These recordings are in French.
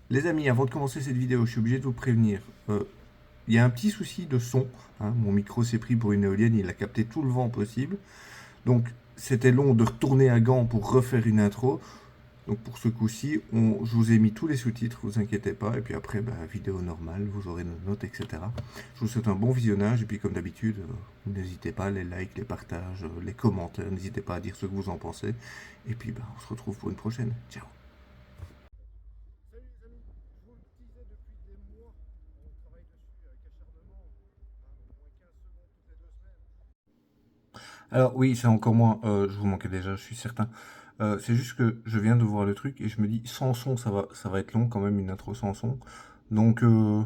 Les amis, avant de commencer cette vidéo, je suis obligé de vous prévenir. Il y a un petit souci de son. Hein. Mon micro s'est pris pour une éolienne, il a capté tout le vent possible. Donc c'était long de retourner à Gand pour refaire une intro. Donc pour ce coup-ci, je vous ai mis tous les sous-titres, vous inquiétez pas. Et puis après, vidéo normale, vous aurez nos notes, etc. Je vous souhaite un bon visionnage. Et puis comme d'habitude, n'hésitez pas, les likes, les partages, les commentaires. N'hésitez pas à dire ce que vous en pensez. Et puis on se retrouve pour une prochaine. Ciao. Salut les amis, je vous le disais depuis des mois, on travaille dessus avec acharnement, au moins 15 secondes toutes les 2 semaines. Alors oui, c'est encore moins, je vous manquais déjà, je suis certain. C'est juste que je viens de voir le truc et je me dis, sans son, ça va être long quand même, une intro sans son. Donc je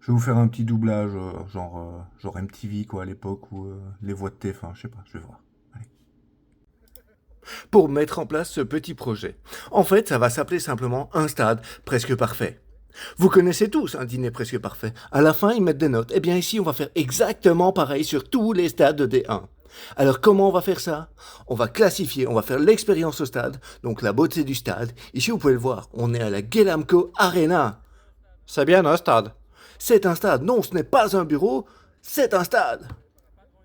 vais vous faire un petit doublage, genre MTV quoi, à l'époque, ou les voix de TF1, je sais pas, je vais voir. Allez. Pour mettre en place ce petit projet. En fait, ça va s'appeler simplement un stade presque parfait. Vous connaissez tous un dîner presque parfait. À la fin, ils mettent des notes. Eh bien ici, on va faire exactement pareil sur tous les stades de D1. Alors comment on va faire ça? On va classifier, on va faire l'expérience au stade, donc la beauté du stade. Ici, vous pouvez le voir, on est à la Guelamco Arena. C'est bien un stade. C'est un stade, non, ce n'est pas un bureau, c'est un stade.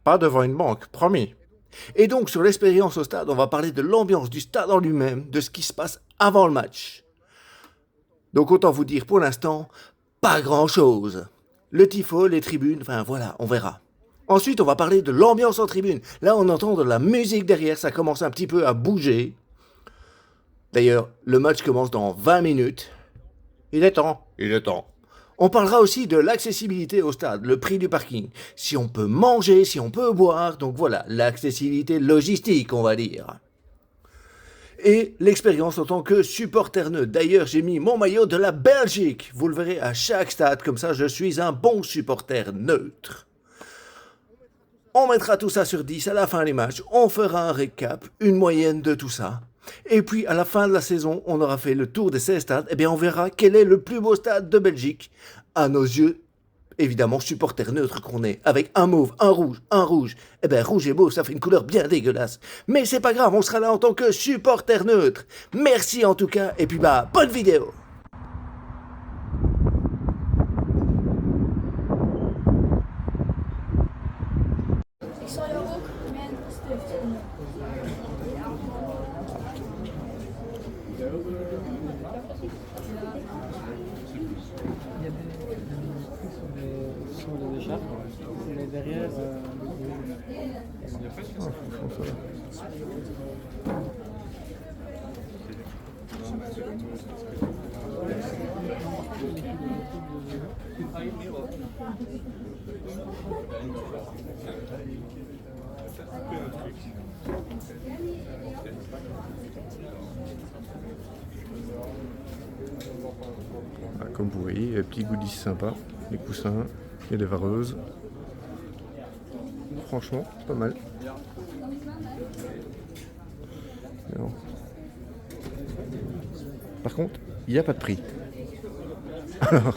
Pas devant une banque, promis. Et donc, sur l'expérience au stade, on va parler de l'ambiance du stade en lui-même, de ce qui se passe avant le match. Donc, autant vous dire pour l'instant, pas grand-chose. Le tifo, les tribunes, enfin voilà, on verra. Ensuite, on va parler de l'ambiance en tribune. Là, on entend de la musique derrière, ça commence un petit peu à bouger. D'ailleurs, le match commence dans 20 minutes. Il est temps, il est temps. On parlera aussi de l'accessibilité au stade, le prix du parking. Si on peut manger, si on peut boire, donc voilà, l'accessibilité logistique, on va dire. Et l'expérience en tant que supporter neutre. D'ailleurs, j'ai mis mon maillot de la Belgique. Vous le verrez à chaque stade, comme ça je suis un bon supporter neutre. On mettra tout ça sur 10 à la fin des matchs. On fera un récap, une moyenne de tout ça. Et puis, à la fin de la saison, on aura fait le tour des 16 stades. Eh bien, on verra quel est le plus beau stade de Belgique. À nos yeux, évidemment, supporter neutre qu'on est. Avec un mauve, un rouge, un rouge. Eh bien, rouge et mauve, ça fait une couleur bien dégueulasse. Mais c'est pas grave, on sera là en tant que supporter neutre. Merci en tout cas, et puis bonne vidéo. Ik zal jou ook mijn stift doen. Sur les écharpes, mais derrière. Comme vous voyez, il y a des petits goodies sympas, les coussins, il y a des vareuses. Franchement, pas mal. Alors. Par contre, il n'y a pas de prix. Alors,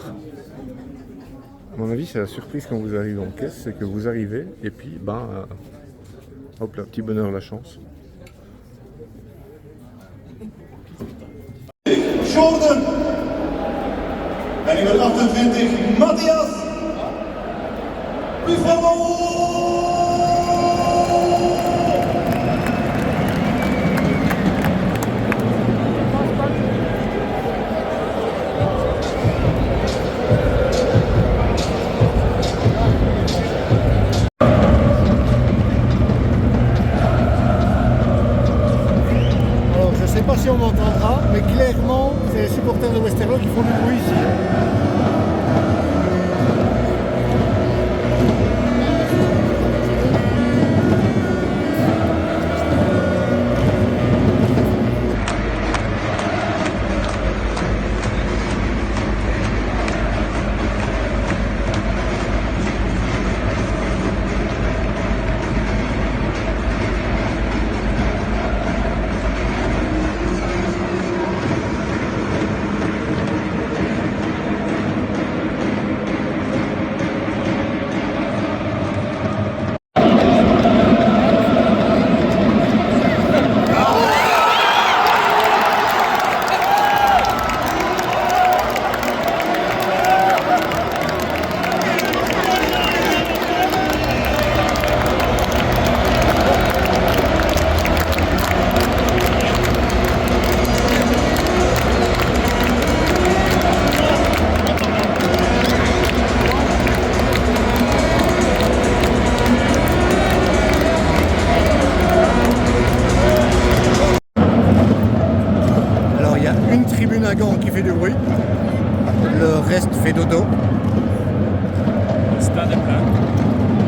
à mon avis, c'est la surprise quand vous arrivez en caisse, c'est que vous arrivez et puis, hop là, petit bonheur, la chance. Jordan! En nummer 28, Matthias! Buffalo! Alors, je ne sais pas si on m'entendra, mais clairement, c'est les supporters de Westerlo qui font du bruit ici. Le reste fait dodo. Le stade est plein.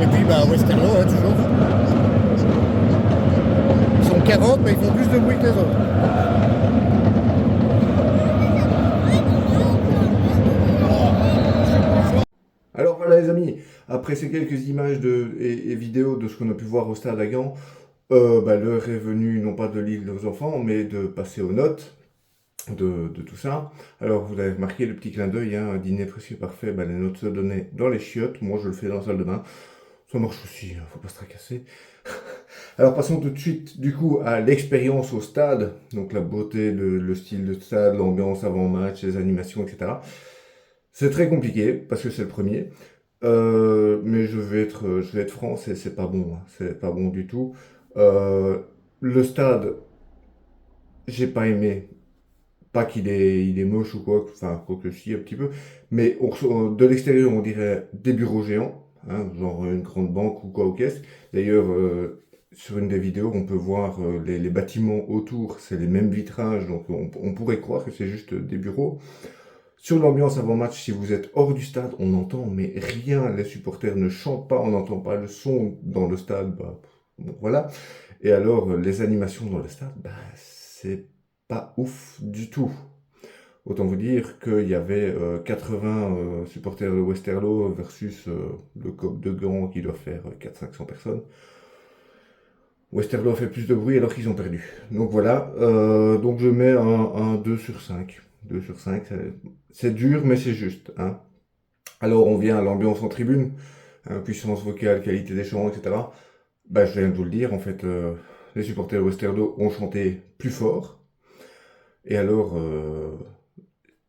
Et puis Westerlo, hein, toujours. Ils sont 40, mais ils font plus de bruit que les autres. Alors voilà les amis, après ces quelques images et vidéos de ce qu'on a pu voir au stade à Gand, l'heure est venue non pas de lire leurs enfants, mais de passer aux notes de tout ça. Alors vous avez remarqué le petit clin d'œil, hein, un dîner presque parfait, les notes se donnaient dans les chiottes, moi je le fais dans la salle de bain, ça marche aussi, hein, faut pas se tracasser. Alors passons tout de suite du coup à l'expérience au stade, donc la beauté, le style de stade, l'ambiance avant-match, les animations, etc. C'est très compliqué parce que c'est le premier. Mais je vais être franc, c'est pas bon, hein, c'est pas bon du tout. Le stade, j'ai pas aimé. Pas il est moche ou quoi, enfin, quoi que si, un petit peu. Mais de l'extérieur, on dirait des bureaux géants, hein, genre une grande banque ou quoi aux caisses. D'ailleurs, sur une des vidéos, on peut voir les bâtiments autour, c'est les mêmes vitrages, donc on pourrait croire que c'est juste des bureaux. Sur l'ambiance avant-match, si vous êtes hors du stade, on n'entend mais rien. Les supporters ne chantent pas, on n'entend pas le son dans le stade. Bon, voilà. Et alors, les animations dans le stade, c'est pas ouf du tout. Autant vous dire qu'il y avait 80 supporters de Westerlo versus le COP de Gand qui doit faire 400-500 personnes. Westerlo a fait plus de bruit alors qu'ils ont perdu. Donc voilà, donc je mets un 2 sur 5. 2 sur 5, c'est dur mais c'est juste. Hein. Alors on vient à l'ambiance en tribune, hein, puissance vocale, qualité des chants, etc. Je viens de vous le dire, en fait, les supporters de Westerlo ont chanté plus fort. Et alors,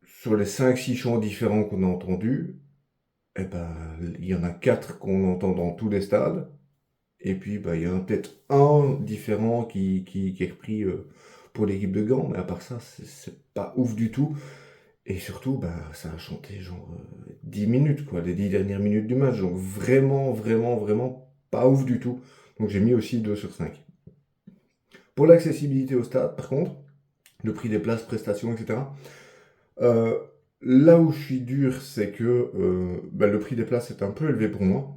sur les 5-6 chants différents qu'on a entendus, il y en a 4 qu'on entend dans tous les stades. Et puis, il y en a peut-être un différent qui est repris pour l'équipe de Gand, mais à part ça, c'est pas ouf du tout. Et surtout, ça a chanté genre 10 minutes, quoi, les 10 dernières minutes du match. Donc vraiment, vraiment, vraiment pas ouf du tout. Donc j'ai mis aussi 2 sur 5. Pour l'accessibilité au stade, par contre, le prix des places, prestations, etc. Là où je suis dur, c'est que le prix des places est un peu élevé pour moi.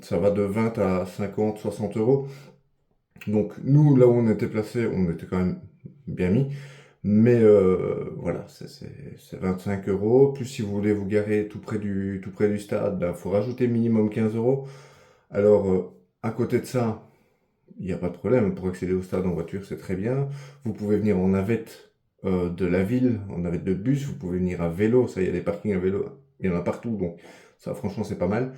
Ça va de 20 à 50, 60 euros. Donc nous, là où on était placé, on était quand même bien mis. Mais voilà, c'est 25 euros. Plus si vous voulez vous garer tout près du stade, il faut rajouter minimum 15 euros. Alors, à côté de ça, il n'y a pas de problème. Pour accéder au stade en voiture, c'est très bien. Vous pouvez venir en navette de la ville, en navette de bus. Vous pouvez venir à vélo. Ça, il y a des parkings à vélo. Il y en a partout. Donc ça, franchement, c'est pas mal.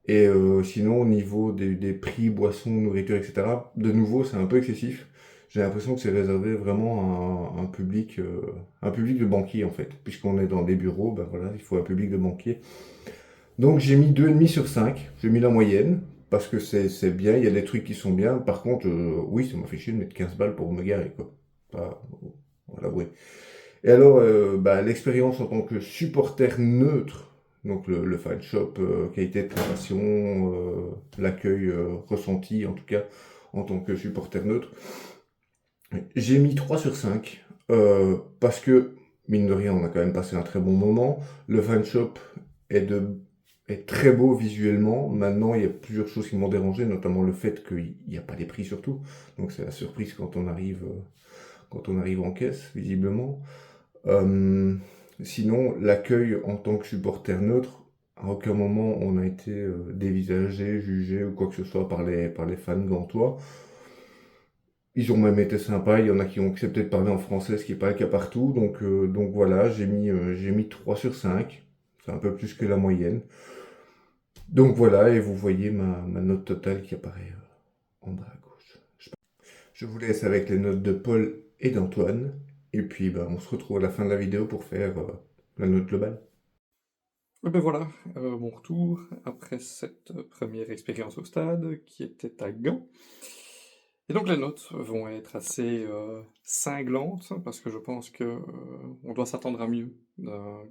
Et sinon, au niveau des prix, boissons, nourriture, etc., de nouveau, c'est un peu excessif. J'ai l'impression que c'est réservé vraiment à un public de banquiers, en fait. Puisqu'on est dans des bureaux, voilà, il faut un public de banquiers. Donc j'ai mis 2,5 sur 5. J'ai mis la moyenne, parce que c'est bien, il y a des trucs qui sont bien. Par contre, oui, ça m'a fait chier de mettre 15 balles pour me garer, quoi. On va l'avouer. Et alors, l'expérience en tant que supporter neutre, donc le fan shop, qualité de prestation, l'accueil ressenti en tout cas en tant que supporter neutre, j'ai mis 3 sur 5 parce que, mine de rien, on a quand même passé un très bon moment. Le fan shop est très beau visuellement. Maintenant, il y a plusieurs choses qui m'ont dérangé, notamment le fait qu'il n'y a pas les prix surtout. Donc c'est la surprise quand on arrive en caisse, visiblement. Sinon, l'accueil en tant que supporter neutre, à aucun moment on a été dévisagé, jugé ou quoi que ce soit par les fans gantois. Ils ont même été sympas, il y en a qui ont accepté de parler en français, ce qui n'est pas le cas partout. Donc voilà, j'ai mis 3 sur 5. C'est un peu plus que la moyenne. Donc voilà, et vous voyez ma note totale qui apparaît en bas à gauche. Je vous laisse avec les notes de Paul et d'Antoine. Et puis, on se retrouve à la fin de la vidéo pour faire la note globale. Et ben voilà, mon retour après cette première expérience au stade qui était à Gand. Et donc les notes vont être assez cinglantes parce que je pense que on doit s'attendre à mieux d'un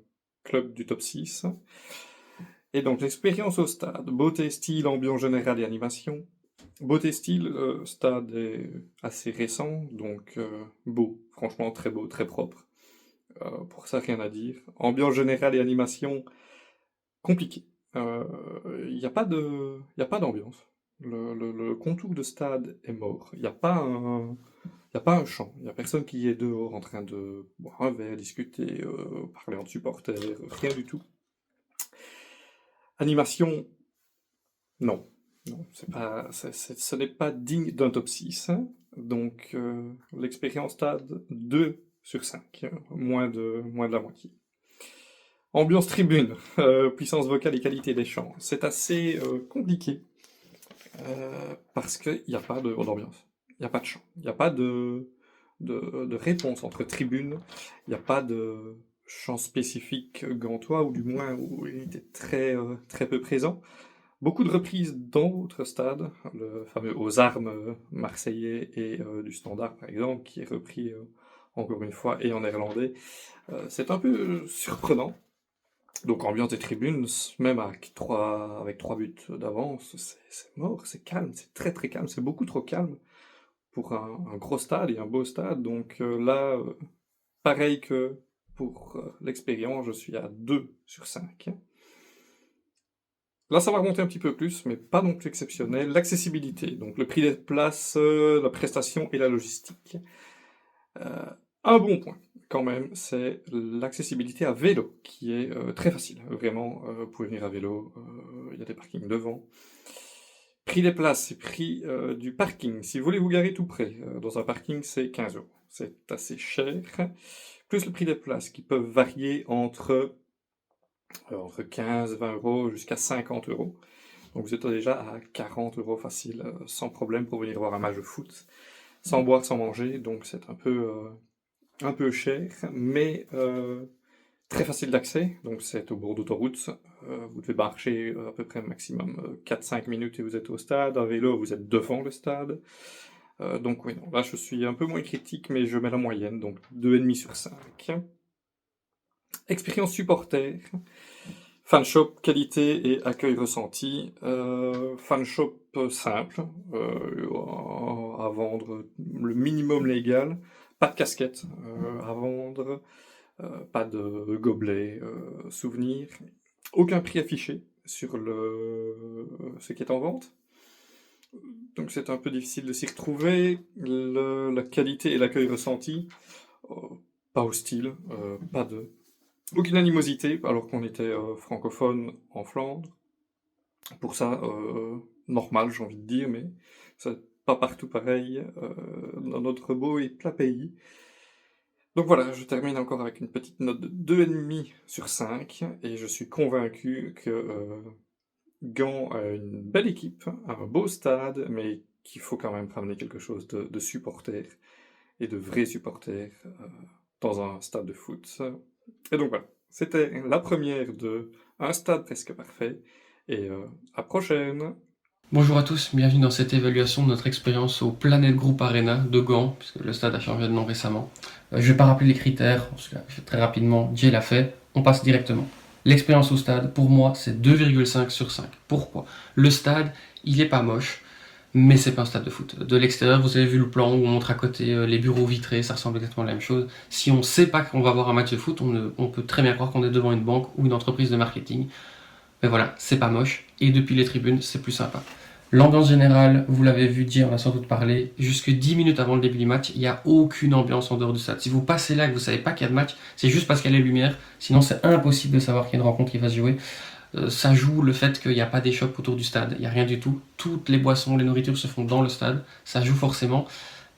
club du top 6. Et donc l'expérience au stade, beauté, style, ambiance générale et animation. Beauté, style, stade est assez récent, donc beau, franchement très beau, très propre. pour ça, rien à dire. Ambiance générale et animation, compliqué. Il n'y a pas d'ambiance. Le contour de stade est mort. Il n'y a pas un chant. Il n'y a personne qui est dehors en train de boire un verre, discuter, parler entre supporters, rien du tout. Animation, non. Non, ce n'est pas digne d'un top 6. Hein. Donc, l'expérience stade 2 sur 5. Moins de la moitié. Ambiance tribune, puissance vocale et qualité des chants. C'est assez compliqué. Parce qu'il n'y a pas d'ambiance. Il n'y a pas de chant. Il n'y a pas de réponse entre tribunes. Il n'y a pas de chant spécifique gantois, ou du moins où il était très peu présent. Beaucoup de reprises dans votre stade, le fameux Aux Armes marseillais et du Standard par exemple, qui est repris encore une fois et en néerlandais. C'est un peu surprenant. Donc ambiance des tribunes, même avec 3 buts d'avance, c'est mort, c'est calme, c'est très calme, c'est beaucoup trop calme pour un gros stade et un beau stade. Donc là, pareil que pour l'expérience, je suis à 2 sur 5. Là, ça va remonter un petit peu plus, mais pas non plus exceptionnel. L'accessibilité, donc le prix des places, la prestation et la logistique. Un bon point, quand même, c'est l'accessibilité à vélo, qui est très facile. Vraiment, vous pouvez venir à vélo, il y a des parkings devant. Prix des places, prix du parking. Si vous voulez vous garer tout près, dans un parking, c'est 15 €. C'est assez cher. Plus le prix des places, qui peuvent varier entre 15, 20 € jusqu'à 50 €. Donc vous êtes déjà à 40 € facile, sans problème pour venir voir un match de foot, sans boire, sans manger. Donc c'est un peu cher, mais très facile d'accès. Donc c'est au bord d'autoroute. Vous devez marcher à peu près maximum 4-5 minutes et vous êtes au stade. À vélo, vous êtes devant le stade. Donc oui, non, là je suis un peu moins critique, mais je mets la moyenne, donc 2,5 sur 5. Expérience supporter, fan shop, qualité et accueil ressenti. Fan shop simple, à vendre le minimum légal, pas de casquette à vendre, pas de gobelet, souvenir, aucun prix affiché sur ce qui est en vente. Donc c'est un peu difficile de s'y retrouver. La qualité et l'accueil ressenti, pas hostile, aucune animosité, alors qu'on était francophone en Flandre. Pour ça, normal, j'ai envie de dire, mais c'est pas partout pareil dans notre beau et plat pays. Donc voilà, je termine encore avec une petite note de 2,5 sur 5, et je suis convaincu que Gand a une belle équipe, un beau stade, mais qu'il faut quand même ramener quelque chose de supporters, et de vrais supporters, dans un stade de foot. Et donc voilà, c'était la première de Un stade presque parfait, et à prochaine. Bonjour à tous, bienvenue dans cette évaluation de notre expérience au Planet Group Arena de Gand, puisque le stade a changé de nom récemment. Je ne vais pas rappeler les critères, parce que très rapidement, Jay l'a fait, on passe directement. L'expérience au stade, pour moi, c'est 2,5 sur 5. Pourquoi ? Le stade, il est pas moche, mais c'est pas un stade de foot. De l'extérieur, vous avez vu le plan où on montre à côté les bureaux vitrés, ça ressemble exactement à la même chose. Si on ne sait pas qu'on va voir un match de foot, on peut très bien croire qu'on est devant une banque ou une entreprise de marketing. Mais voilà, c'est pas moche, et depuis les tribunes, c'est plus sympa. L'ambiance générale, vous l'avez vu dire, on a sans doute parlé, jusque 10 minutes avant le début du match, il n'y a aucune ambiance en dehors du stade. Si vous passez là et que vous ne savez pas qu'il y a de match, c'est juste parce qu'il y a les lumières, sinon c'est impossible de savoir qu'il y a une rencontre qui va se jouer. Ça joue le fait qu'il n'y a pas d'échoppe autour du stade, il n'y a rien du tout. Toutes les boissons, les nourritures se font dans le stade, ça joue forcément,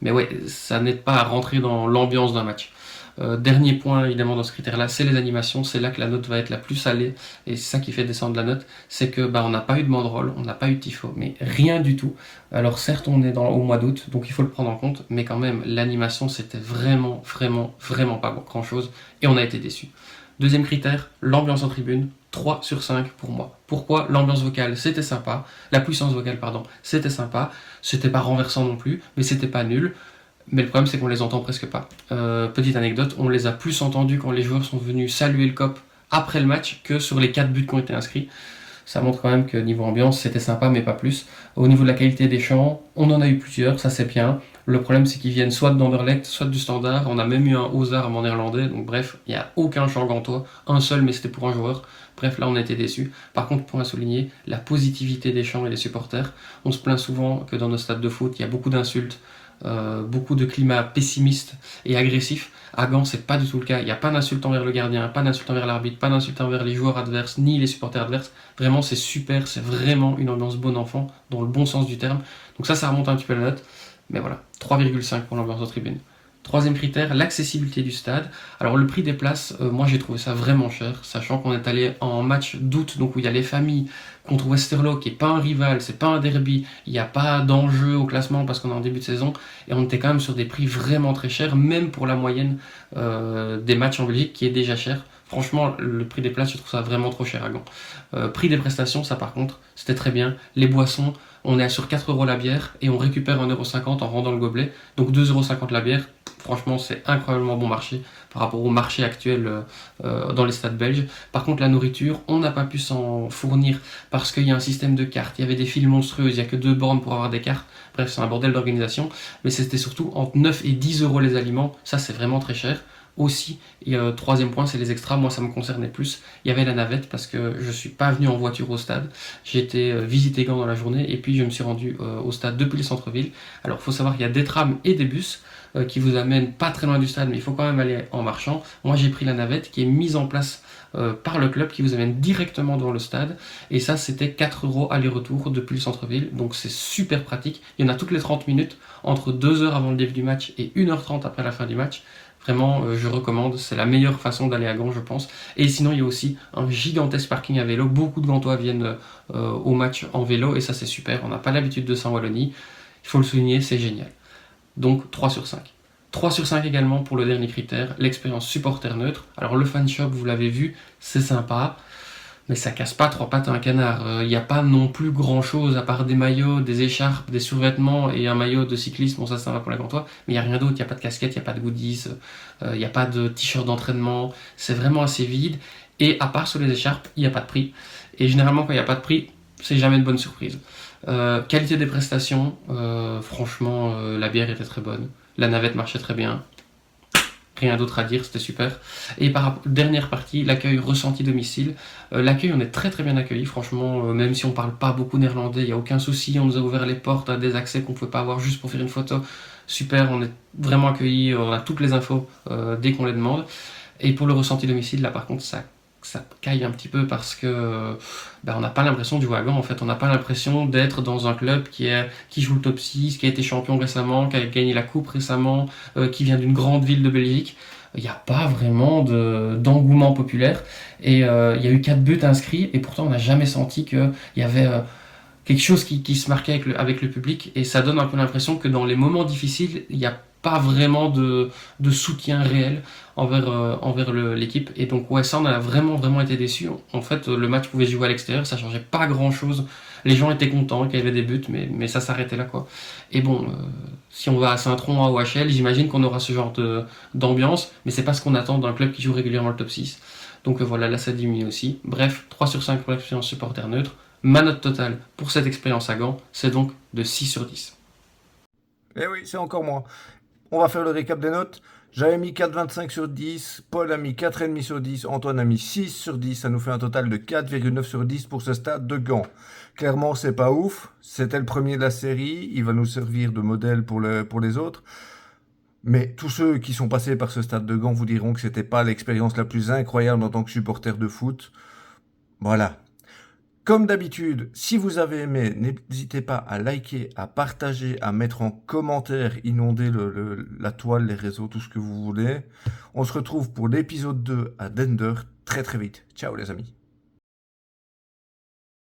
mais ouais, ça n'aide pas à rentrer dans l'ambiance d'un match. Dernier point évidemment dans ce critère-là, c'est les animations, c'est là que la note va être la plus salée, et c'est ça qui fait descendre la note, c'est que on n'a pas eu de banderole, on n'a pas eu de tifo, mais rien du tout. Alors certes on est au mois d'août, donc il faut le prendre en compte, mais quand même l'animation c'était vraiment pas grand chose, et on a été déçus. Deuxième critère, l'ambiance en tribune, 3 sur 5 pour moi. Pourquoi ? L'ambiance vocale c'était sympa, la puissance vocale pardon, c'était sympa, c'était pas renversant non plus, mais c'était pas nul. Mais le problème, c'est qu'on les entend presque pas. Petite anecdote, on les a plus entendus quand les joueurs sont venus saluer le COP après le match que sur les 4 buts qui ont été inscrits. Ça montre quand même que niveau ambiance, c'était sympa, mais pas plus. Au niveau de la qualité des chants, on en a eu plusieurs, ça c'est bien. Le problème, c'est qu'ils viennent soit d'Anderlecht, soit du Standard. On a même eu un Ozarm en néerlandais. Donc bref, il n'y a aucun champ gantois. Un seul, mais c'était pour un joueur. Bref, là, on a été déçus. Par contre, point à souligner, la positivité des champs et des supporters. On se plaint souvent que dans nos stades de foot, il y a beaucoup d'insultes, beaucoup de climat pessimiste et agressif. À Gand, c'est pas du tout le cas. Il n'y a pas d'insultes envers le gardien, pas d'insultes envers l'arbitre, pas d'insultes envers les joueurs adverses, ni les supporters adverses. Vraiment, c'est super. C'est vraiment une ambiance bon enfant, dans le bon sens du terme. Donc ça remonte un petit peu la note. Mais voilà, 3,5 pour l'ambiance de tribune. Troisième critère, l'accessibilité du stade. Alors le prix des places, moi j'ai trouvé ça vraiment cher, sachant qu'on est allé en match d'août, donc où il y a les familles, contre Westerlo, qui n'est pas un rival, c'est pas un derby, il n'y a pas d'enjeu au classement parce qu'on est en début de saison, et on était quand même sur des prix vraiment très chers, même pour la moyenne des matchs en Belgique, qui est déjà cher. Franchement, le prix des places, je trouve ça vraiment trop cher à Gand. Prix des prestations, ça par contre, c'était très bien. Les boissons, on est sur 4 € la bière et on récupère 1,50 € en rendant le gobelet. Donc 2,50 € la bière. Franchement, c'est incroyablement bon marché par rapport au marché actuel dans les stades belges. Par contre, la nourriture, on n'a pas pu s'en fournir parce qu'il y a un système de cartes. Il y avait des files monstrueuses, il n'y a que 2 bornes pour avoir des cartes. Bref, c'est un bordel d'organisation. Mais c'était surtout entre 9 et 10 € les aliments. Ça, c'est vraiment très cher. Aussi, et troisième point, c'est les extras. Moi, ça me concernait plus. Il y avait la navette parce que je suis pas venu en voiture au stade. J'ai été visiter Gand dans la journée et puis je me suis rendu au stade depuis le centre-ville. Alors, il faut savoir qu'il y a des trams et des bus qui vous amènent pas très loin du stade, mais il faut quand même aller en marchant. Moi, j'ai pris la navette qui est mise en place par le club qui vous amène directement devant le stade. Et ça, c'était 4 € aller-retour depuis le centre-ville. Donc, c'est super pratique. Il y en a toutes les 30 minutes, entre 2 heures avant le début du match et 1h30 après la fin du match. Vraiment, je recommande. C'est la meilleure façon d'aller à Gand, je pense. Et sinon, il y a aussi un gigantesque parking à vélo. Beaucoup de Gantois viennent au match en vélo et ça, c'est super. On n'a pas l'habitude de ça en Wallonie. Il faut le souligner, c'est génial. Donc, 3 sur 5. 3 sur 5 également pour le dernier critère, l'expérience supporter neutre. Alors, le fan shop, vous l'avez vu, c'est sympa. Mais ça casse pas 3 pattes à un canard. Il n'y a pas non plus grand chose à part des maillots, des écharpes, des survêtements et un maillot de cyclisme. Bon, ça va pour les Gantois. Mais il n'y a rien d'autre. Il n'y a pas de casquette, il n'y a pas de goodies, il n'y a pas de t-shirt d'entraînement. C'est vraiment assez vide. Et à part sur les écharpes, il n'y a pas de prix. Et généralement, quand il n'y a pas de prix, c'est jamais une bonne surprise. Qualité des prestations, franchement, la bière était très bonne. La navette marchait très bien. Rien d'autre à dire, c'était super. Et dernière partie, l'accueil ressenti domicile. L'accueil, on est très très bien accueilli, franchement, même si on parle pas beaucoup néerlandais, il n'y a aucun souci, on nous a ouvert les portes à des accès qu'on ne pouvait pas avoir juste pour faire une photo. Super, on est vraiment accueillis, on a toutes les infos dès qu'on les demande. Et pour le ressenti domicile, là par contre, ça caille un petit peu parce que on n'a pas l'impression de jouer à Gand, en fait. On n'a pas l'impression d'être dans un club qui joue le top 6, qui a été champion récemment, qui a gagné la coupe récemment, qui vient d'une grande ville de Belgique. Il n'y a pas vraiment d'engouement populaire. Et il y a eu 4 buts inscrits et pourtant on n'a jamais senti qu'il y avait quelque chose qui se marquait avec le public. Et ça donne un peu l'impression que dans les moments difficiles, il n'y a pas vraiment de soutien réel envers l'équipe. Et donc ouais, ça on a vraiment été déçus. En fait, le match pouvait se jouer à l'extérieur, ça changeait pas grand chose. Les gens étaient contents qu'il y avait des buts, mais ça s'arrêtait là, quoi. Et bon, si on va à Saint-Tron, à OHL, j'imagine qu'on aura ce genre d'ambiance, mais c'est pas ce qu'on attend d'un club qui joue régulièrement le top 6. Donc voilà, là ça diminue aussi. Bref, 3 sur 5 pour l'expérience supporter neutre. Ma note totale pour cette expérience à Gand, c'est donc de 6 sur 10. Eh oui, c'est encore moi. On va faire le récap des notes. J'avais mis 4,25 sur 10, Paul a mis 4,5 sur 10, Antoine a mis 6 sur 10, ça nous fait un total de 4,9 sur 10 pour ce stade de Gand. Clairement, c'est pas ouf, c'était le premier de la série, il va nous servir de modèle pour les autres. Mais tous ceux qui sont passés par ce stade de Gand vous diront que c'était pas l'expérience la plus incroyable en tant que supporter de foot. Voilà. Comme d'habitude, si vous avez aimé, n'hésitez pas à liker, à partager, à mettre en commentaire, inonder la toile, les réseaux, tout ce que vous voulez. On se retrouve pour l'épisode 2 à Dender très très vite. Ciao les amis.